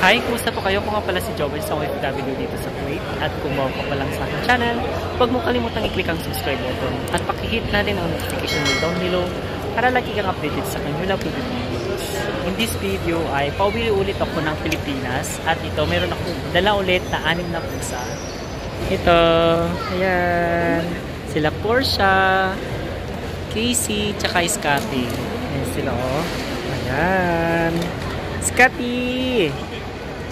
Hi, kumusta po kayo? Kung nga pala si Joel sa OFW dito sa Kuwait at kung bago ka pa lang sa aking channel, huwag mo kalimutang i-click ang subscribe button at pakihit na din ang notification bell down below para lagi kang updated sa kanyang uploaded videos. In this video ay pauwi ulit ako ng Pilipinas at ito meron akong dala ulit na 6 na pusa. Ito, ayan, sila Portia, Casey, tsaka Scotty. Ayan sila oh. Ayan. Scotty!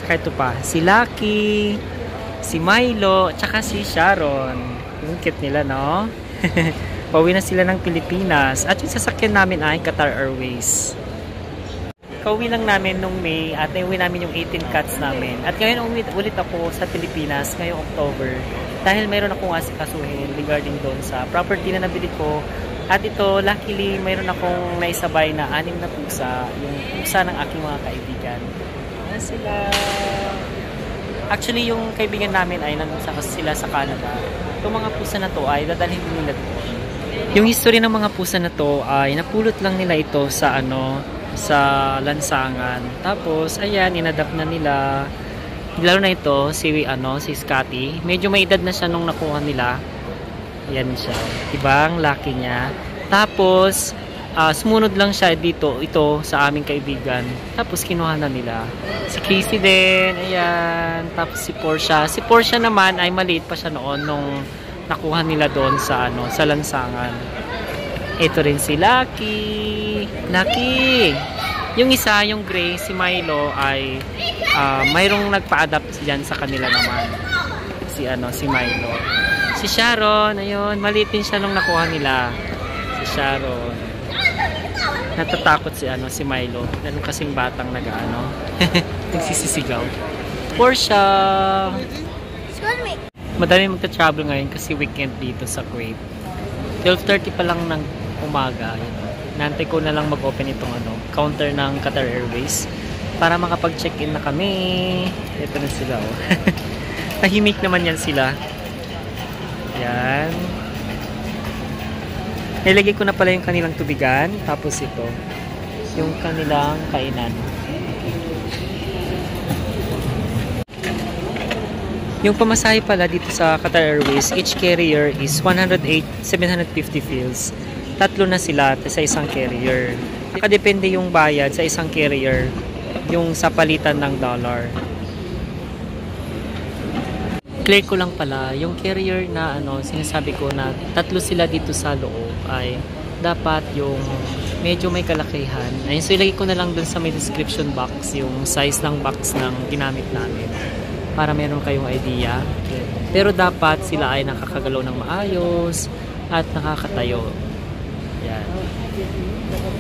Tsaka ito pa, si Lucky, si Milo, tsaka si Sharon. Yung cute nila, no? Pauwi na sila ng Pilipinas. At yung sasakyan namin ay Qatar Airways. Kauwi lang namin nung May at nauwi namin yung 18 cats namin. At ngayon ulit ako sa Pilipinas ngayong October. Dahil mayroon akong asikasuhin regarding doon sa property na nabili ko. At ito, luckily, mayroon akong naisabay na 6 na pusa. Yung pusa ng aking mga kaibigan. Ayan sila. Actually, yung kaibigan namin ay nandun sila sa Canada. Itong mga pusa na to ay dadalhin nila doon. Yung history ng mga pusa na to ay napulot lang nila ito sa sa lansangan. Tapos, ayan, inadapt na nila. Lalo na ito, si Scotty. Medyo may edad na siya nung nakuha nila. Ayan siya. Diba? Ang laki niya. Tapos, sumunod lang siya ito sa aming kaibigan. Tapos, kinuha na nila. Si Casey din. Ayan. Tapos, si Portia. Si Portia naman ay maliit pa siya noon nung nakuha nila doon sa sa lansangan. Ito rin si Lucky. Lucky! Yung isa, yung gray, si Milo ay mayroong nagpa-adapt dyan sa kanila naman. Si Milo. Si Sharon, ayun, maliit din siya nung nakuha nila. Si Sharon. Natatakot si Milo. Ganun kasing batang nagsisisigaw. Portia! Madami magta-travel ngayon kasi weekend dito sa Kuwait. 12:30 pa lang ng umaga. Nantay ko na lang mag-open itong counter ng Qatar Airways para makapag-check-in na kami. Ito na sila oh. Tahimik naman yan sila. Yan. Nilagay ko na pala yung kanilang tubigan. Tapos ito, yung kanilang kainan. Yung pamasahe pala dito sa Qatar Airways, each carrier is 750 fils. 3 na sila sa isang carrier. Nakadepende yung bayad sa isang carrier, yung sa palitan ng dollar. Clear ko lang pala, yung carrier na sinasabi ko na 3 sila dito sa loob ay dapat yung medyo may kalakihan. Ayun, so ilagay ko na lang dun sa may description box yung size ng box ng ginamit namin para meron kayong idea. Pero dapat sila ay nakakagalaw ng maayos at nakakatayo. Yan.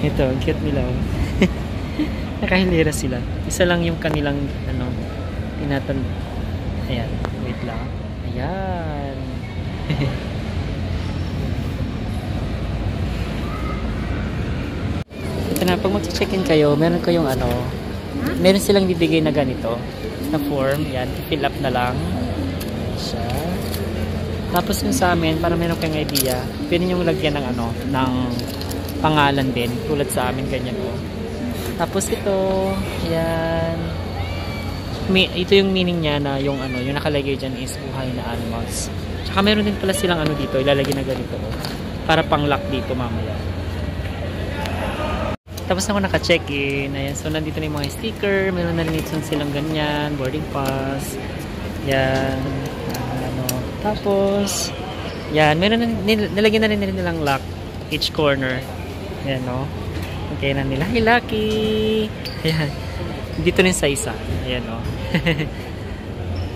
Ito, ang cute nila. Nakahilira sila. Isa lang yung kanilang ayan. Wait lang. Ayan. Ito na, pag mag-check-in kayo, meron kayong meron silang bibigay na ganito na form. Yan, fill up na lang. Siya. Tapos yung sa amin, para meron kayong idea, pwede nyo lagyan ng ng pangalan din. Tulad sa amin, ganyan o. Tapos ito, yan. Ito yung meaning niya na yung yung nakalagay dyan is buhay na animals. Tsaka meron din pala silang dito, ilalagay na ganito o. Para pang-lock dito mamaya. Tapos na ako naka-check-in. Ayan, so nandito na yung mga sticker. Meron na rin silang ganyan, boarding pass. Yan. Tapos, yan, meron na, nilagyan na rin nilang lock each corner. Ayan, no? Okay na nila. Hi, Lucky! Ayan. Dito rin sa isa. Ayan, no?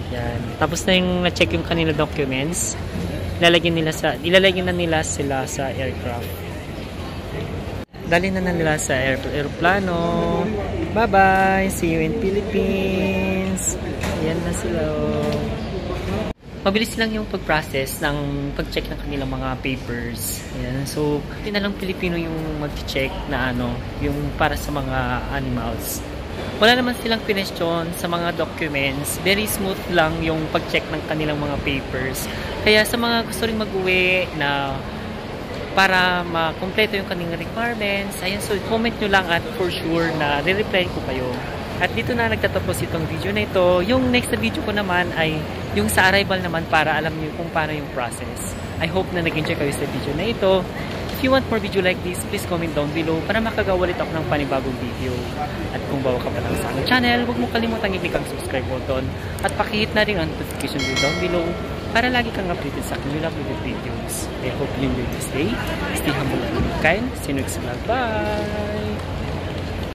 Yan. Tapos na yung na-check yung kanila documents. Ilalagyan na nila sila sa aircraft. Dali na nila sa aeroplano. Bye-bye! See you in Philippines! Ayan na sila, oh. Mabilis lang yung pag-process ng pag-check ng kanilang mga papers. Ayan. So, hindi na lang Pilipino yung mag-check na yung para sa mga animals. Wala naman silang question sa mga documents. Very smooth lang yung pag-check ng kanilang mga papers. Kaya sa mga gusto rin mag-uwi na para makumpleto yung kanilang requirements, ayan, so comment nyo lang at for sure na re-reply ko kayo. At dito na nagtatapos itong video na ito. Yung next na video ko naman ay yung sa arrival naman para alam niyo kung paano yung process. I hope na nag-enjoy kayo sa video na ito. If you want more video like this, please comment down below para makagawa ulit ako ng panibagong video. At kung bago ka pa lang sa aking channel, huwag mo kalimutang i-click ang subscribe button at pakihit na rin ang notification bell down below para lagi kang updated sa aking new uploaded videos. I hope you enjoy this day. Stay humble and kind. See you next vlog. Bye!